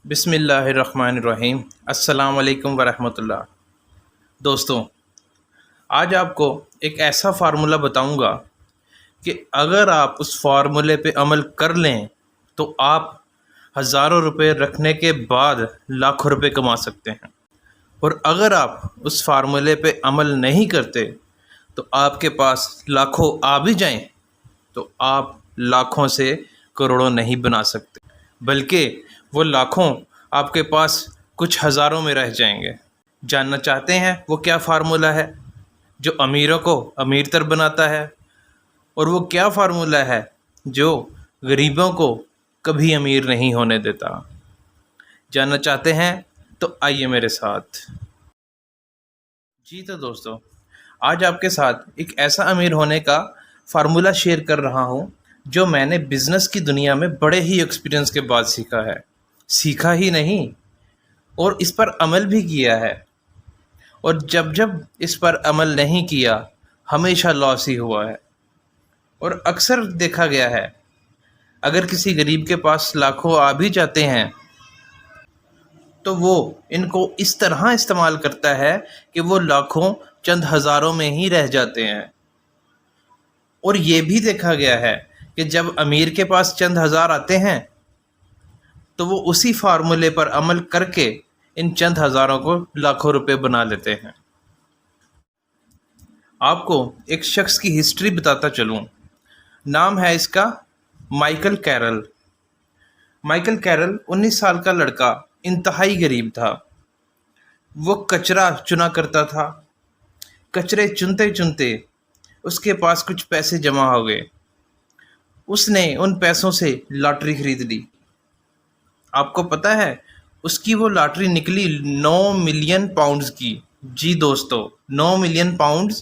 बिस्मिल्लाहिर्रहमानिर्रहीम। अस्सलाम वालेकुम वरहमतुल्लाह। दोस्तों, आज आपको एक ऐसा फ़ार्मूला बताऊंगा कि अगर आप उस फ़ार्मूले पे अमल कर लें तो आप हज़ारों रुपए रखने के बाद लाखों रुपए कमा सकते हैं। और अगर आप उस फ़ार्मूले पे अमल नहीं करते तो आपके पास लाखों आ भी जाएं तो आप लाखों से करोड़ों नहीं बना सकते, बल्कि वो लाखों आपके पास कुछ हज़ारों में रह जाएंगे। जानना चाहते हैं वो क्या फ़ार्मूला है जो अमीरों को अमीरतर बनाता है, और वो क्या फ़ार्मूला है जो गरीबों को कभी अमीर नहीं होने देता? जानना चाहते हैं तो आइए मेरे साथ। जी तो दोस्तों, आज आपके साथ एक ऐसा अमीर होने का फ़ार्मूला शेयर कर रहा हूँ जो मैंने बिज़नेस की दुनिया में बड़े ही एक्सपीरियंस के बाद सीखा है। सीखा ही नहीं, और इस पर अमल भी किया है। और जब जब इस पर अमल नहीं किया, हमेशा लॉस ही हुआ है। और अक्सर देखा गया है, अगर किसी गरीब के पास लाखों आ भी जाते हैं तो वो इनको इस तरह इस्तेमाल करता है कि वो लाखों चंद हज़ारों में ही रह जाते हैं। और ये भी देखा गया है कि जब अमीर के पास चंद हज़ार आते हैं तो वो उसी फार्मूले पर अमल करके इन चंद हज़ारों को लाखों रुपए बना लेते हैं। आपको एक शख्स की हिस्ट्री बताता चलूँ। नाम है इसका माइकल कैरल। माइकल कैरल 19 साल का लड़का, इंतहाई गरीब था। वो कचरा चुना करता था। कचरे चुनते चुनते उसके पास कुछ पैसे जमा हो गए। उसने उन पैसों से लॉटरी खरीद ली। आपको पता है, उसकी वो लॉटरी निकली 9 मिलियन पाउंड्स की। जी दोस्तों, 9 मिलियन पाउंड्स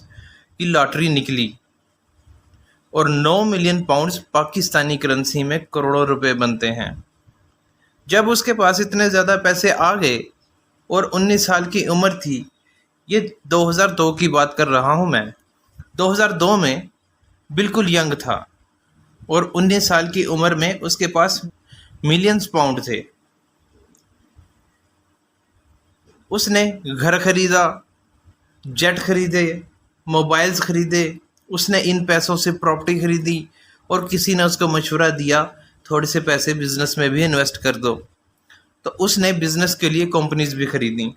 की लॉटरी निकली। और 9 मिलियन पाउंड्स पाकिस्तानी करेंसी में करोड़ों रुपए बनते हैं। जब उसके पास इतने ज़्यादा पैसे आ गए और 19 साल की उम्र थी, ये 2002 की बात कर रहा हूँ मैं। 2002 में बिल्कुल यंग था और 19 साल की उम्र में उसके पास मिलियंस पाउंड थे। उसने घर खरीदा, जेट खरीदे, मोबाइल्स खरीदे। उसने इन पैसों से प्रॉपर्टी खरीदी और किसी ने उसको मशवरा दिया, थोड़े से पैसे बिजनेस में भी इन्वेस्ट कर दो। तो उसने बिजनेस के लिए कंपनीज भी खरीदी।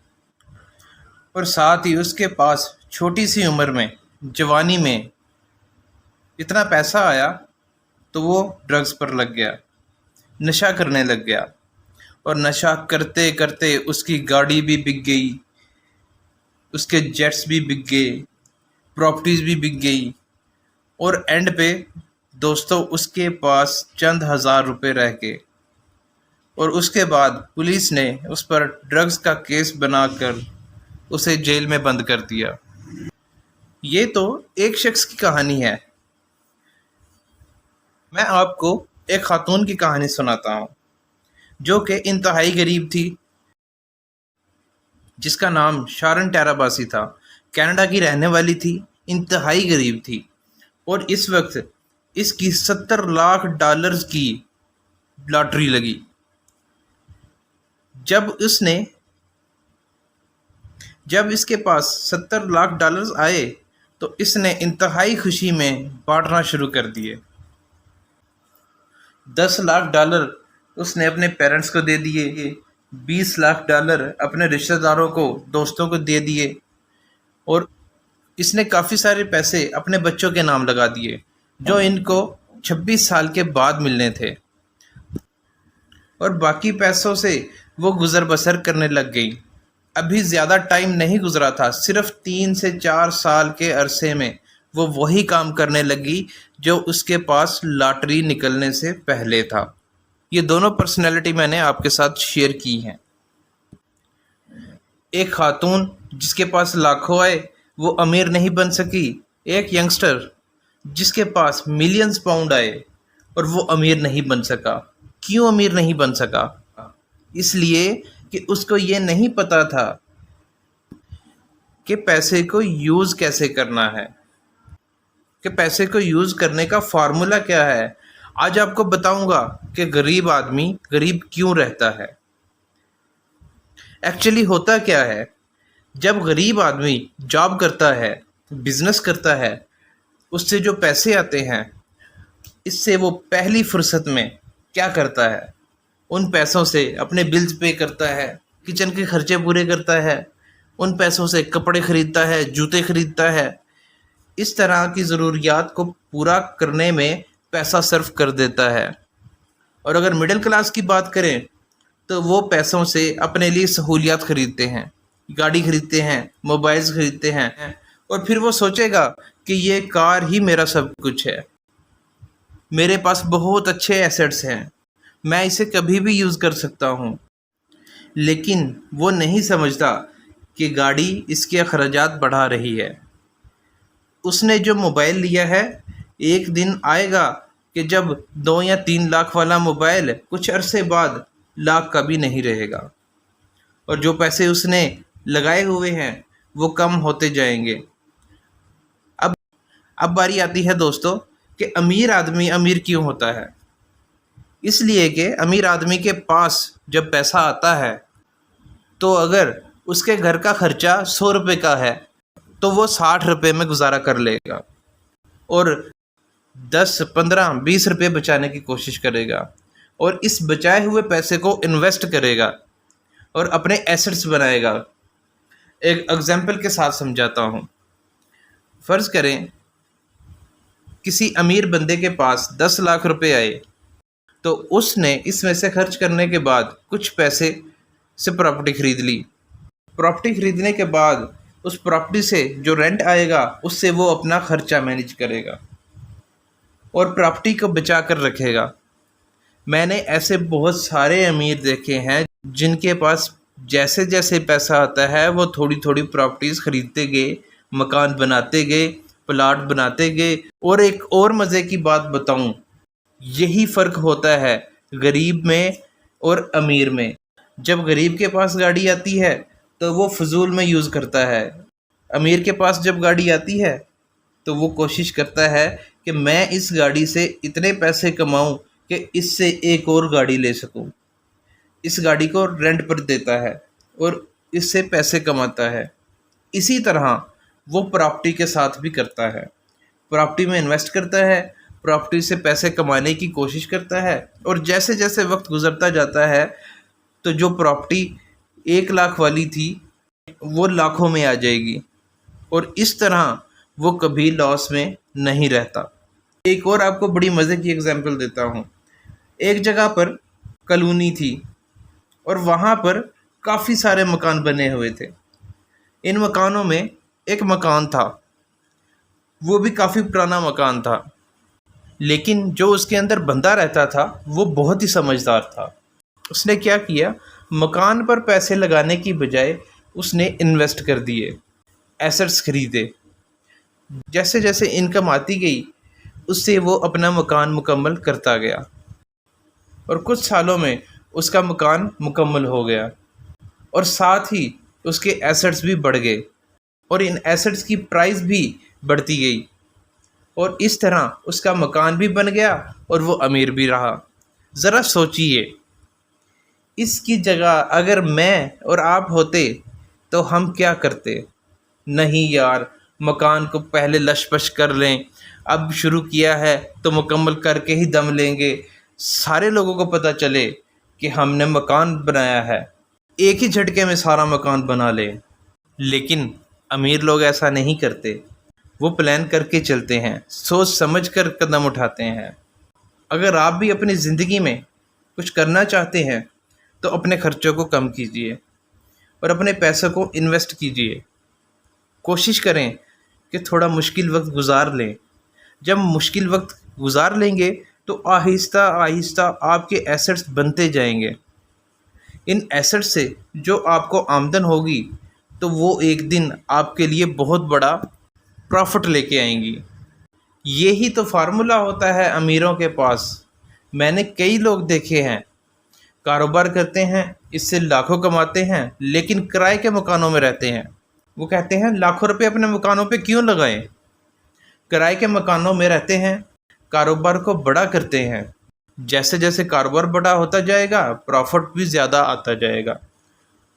और साथ ही उसके पास छोटी सी उम्र में, जवानी में इतना पैसा आया तो वो ड्रग्स पर लग गया, नशा करने लग गया। और नशा करते करते उसकी गाड़ी भी बिक गई, उसके जेट्स भी बिक गए, प्रॉपर्टीज़ भी बिक गई। और एंड पे दोस्तों उसके पास चंद हज़ार रुपए रह गए। और उसके बाद पुलिस ने उस पर ड्रग्स का केस बनाकर उसे जेल में बंद कर दिया। ये तो एक शख्स की कहानी है। मैं आपको एक खातून की कहानी सुनाता हूँ जो कि इंतहाई गरीब थी, जिसका नाम शारन टैराबासी था। कनाडा की रहने वाली थी, इंतहाई गरीब थी। और इस वक्त इसकी 70 लाख डॉलर्स की लॉटरी लगी। जब इसके पास 70 लाख डॉलर्स आए तो इसने इंतहाई खुशी में बांटना शुरू कर दिए। 10 लाख डॉलर उसने अपने पेरेंट्स को दे दिए, 20 लाख डॉलर अपने रिश्तेदारों को, दोस्तों को दे दिए। और इसने काफ़ी सारे पैसे अपने बच्चों के नाम लगा दिए जो इनको 26 साल के बाद मिलने थे। और बाकी पैसों से वो गुज़र बसर करने लग गई। अभी ज़्यादा टाइम नहीं गुजरा था, सिर्फ 3 से 4 साल के अरसे में वो वही काम करने लगी जो उसके पास लॉटरी निकलने से पहले था। ये दोनों पर्सनैलिटी मैंने आपके साथ शेयर की हैं। एक खातून जिसके पास लाखों आए, वो अमीर नहीं बन सकी। एक यंगस्टर जिसके पास मिलियंस पाउंड आए और वो अमीर नहीं बन सका। क्यों अमीर नहीं बन सका? इसलिए कि उसको ये नहीं पता था कि पैसे को यूज़ कैसे करना है, कि पैसे को यूज़ करने का फार्मूला क्या है। आज आपको बताऊंगा कि गरीब आदमी गरीब क्यों रहता है। एक्चुअली होता क्या है, जब गरीब आदमी जॉब करता है, बिजनेस करता है, उससे जो पैसे आते हैं, इससे वो पहली फुर्सत में क्या करता है, उन पैसों से अपने बिल्स पे करता है, किचन के खर्चे पूरे करता है, उन पैसों से कपड़े खरीदता है, जूते खरीदता है। इस तरह की ज़रूरियात को पूरा करने में पैसा सर्व कर देता है। और अगर मिडिल क्लास की बात करें तो वो पैसों से अपने लिए सहूलियात खरीदते हैं, गाड़ी खरीदते हैं, मोबाइल्स खरीदते हैं, और फिर वो सोचेगा कि ये कार ही मेरा सब कुछ है, मेरे पास बहुत अच्छे एसेट्स हैं, मैं इसे कभी भी यूज़ कर सकता हूँ। लेकिन वो नहीं समझता कि गाड़ी इसके अखराजात बढ़ा रही है। उसने जो मोबाइल लिया है, एक दिन आएगा कि जब 2 या 3 लाख वाला मोबाइल कुछ अरसे बाद लाख का भी नहीं रहेगा, और जो पैसे उसने लगाए हुए हैं वो कम होते जाएंगे। अब अब बारी आती है दोस्तों कि अमीर आदमी अमीर क्यों होता है। इसलिए कि अमीर आदमी के पास जब पैसा आता है तो अगर उसके घर का खर्चा 100 रुपये का है तो वो 60 रुपये में गुजारा कर लेगा, और 10, 15, 20 रुपये बचाने की कोशिश करेगा, और इस बचाए हुए पैसे को इन्वेस्ट करेगा और अपने एसेट्स बनाएगा। एक एग्जाम्पल के साथ समझाता हूँ। फ़र्ज़ करें किसी अमीर बंदे के पास 10 लाख रुपए आए, तो उसने इसमें से खर्च करने के बाद कुछ पैसे से प्रॉपर्टी ख़रीद ली। प्रॉपर्टी ख़रीदने के बाद उस प्रॉपर्टी से जो रेंट आएगा उससे वो अपना खर्चा मैनेज करेगा और प्रॉपर्टी को बचा कर रखेगा। मैंने ऐसे बहुत सारे अमीर देखे हैं जिनके पास जैसे जैसे पैसा आता है वो थोड़ी थोड़ी प्रॉपर्टीज़ ख़रीदते गए, मकान बनाते गए, प्लाट बनाते गए। और एक और मज़े की बात बताऊं, यही फ़र्क होता है गरीब में और अमीर में। जब गरीब के पास गाड़ी आती है तो वो फजूल में यूज़ करता है। अमीर के पास जब गाड़ी आती है तो वो कोशिश करता है कि मैं इस गाड़ी से इतने पैसे कमाऊं कि इससे एक और गाड़ी ले सकूं। इस गाड़ी को रेंट पर देता है और इससे पैसे कमाता है। इसी तरह वो प्रॉपर्टी के साथ भी करता है। प्रॉपर्टी में इन्वेस्ट करता है, प्रॉपर्टी से पैसे कमाने की कोशिश करता है, और जैसे जैसे वक्त गुजरता जाता है तो जो प्रॉपर्टी 1 लाख वाली थी वो लाखों में आ जाएगी, और इस तरह वो कभी लॉस में नहीं रहता। एक और आपको बड़ी मज़े की एग्जांपल देता हूँ। एक जगह पर कॉलोनी थी और वहाँ पर काफ़ी सारे मकान बने हुए थे। इन मकानों में एक मकान था, वो भी काफ़ी पुराना मकान था, लेकिन जो उसके अंदर बंदा रहता था वो बहुत ही समझदार था। उसने क्या किया, मकान पर पैसे लगाने की बजाय उसने इन्वेस्ट कर दिए, एसेट्स खरीदे। जैसे जैसे इनकम आती गई उससे वो अपना मकान मुकम्मल करता गया, और कुछ सालों में उसका मकान मुकम्मल हो गया, और साथ ही उसके एसेट्स भी बढ़ गए, और इन एसेट्स की प्राइस भी बढ़ती गई, और इस तरह उसका मकान भी बन गया और वो अमीर भी रहा। ज़रा सोचिए, इसकी जगह अगर मैं और आप होते तो हम क्या करते? नहीं यार, मकान को पहले लश-पश कर लें, अब शुरू किया है तो मुकम्मल करके ही दम लेंगे, सारे लोगों को पता चले कि हमने मकान बनाया है, एक ही झटके में सारा मकान बना लें। लेकिन अमीर लोग ऐसा नहीं करते, वो प्लान करके चलते हैं, सोच समझ कर कदम उठाते हैं। अगर आप भी अपनी ज़िंदगी में कुछ करना चाहते हैं तो अपने खर्चों को कम कीजिए और अपने पैसों को इन्वेस्ट कीजिए। कोशिश करें कि थोड़ा मुश्किल वक्त गुजार लें। जब मुश्किल वक्त गुजार लेंगे तो आहिस्ता आहिस्ता आपके एसेट्स बनते जाएंगे। इन एसेट्स से जो आपको आमदन होगी तो वो एक दिन आपके लिए बहुत बड़ा प्रॉफिट लेके आएंगी। यही तो फार्मूला होता है अमीरों के पास। मैंने कई लोग देखे हैं, कारोबार करते हैं, इससे लाखों कमाते हैं, लेकिन किराए के मकानों में रहते हैं। वो कहते हैं लाखों रुपए अपने मकानों पे क्यों लगाएं? किराए के मकानों में रहते हैं, कारोबार को बड़ा करते हैं। जैसे जैसे कारोबार बड़ा होता जाएगा प्रॉफिट भी ज़्यादा आता जाएगा।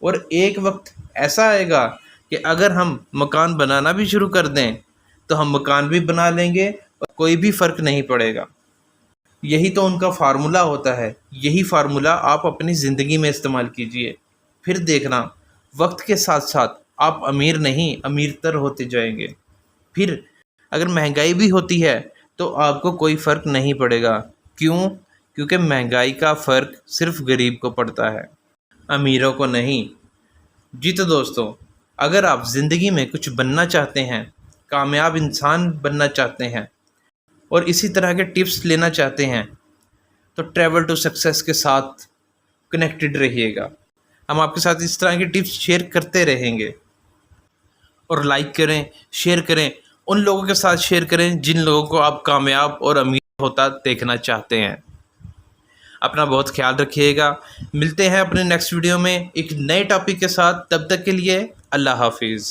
और एक वक्त ऐसा आएगा कि अगर हम मकान बनाना भी शुरू कर दें तो हम मकान भी बना लेंगे और कोई भी फ़र्क नहीं पड़ेगा। यही तो उनका फार्मूला होता है। यही फार्मूला आप अपनी ज़िंदगी में इस्तेमाल कीजिए, फिर देखना वक्त के साथ साथ आप अमीर नहीं अमीरतर होते जाएंगे। फिर अगर महंगाई भी होती है तो आपको कोई फ़र्क नहीं पड़ेगा। क्यों? क्योंकि महंगाई का फ़र्क सिर्फ गरीब को पड़ता है, अमीरों को नहीं। जी तो दोस्तों, अगर आप ज़िंदगी में कुछ बनना चाहते हैं, कामयाब इंसान बनना चाहते हैं और इसी तरह के टिप्स लेना चाहते हैं तो ट्रैवल टू सक्सेस के साथ कनेक्टेड रहिएगा। हम आपके साथ इस तरह की टिप्स शेयर करते रहेंगे। और लाइक करें, शेयर करें, उन लोगों के साथ शेयर करें जिन लोगों को आप कामयाब और अमीर होता देखना चाहते हैं। अपना बहुत ख्याल रखिएगा। मिलते हैं अपने नेक्स्ट वीडियो में एक नए टॉपिक के साथ। तब तक के लिए अल्लाह हाफिज़।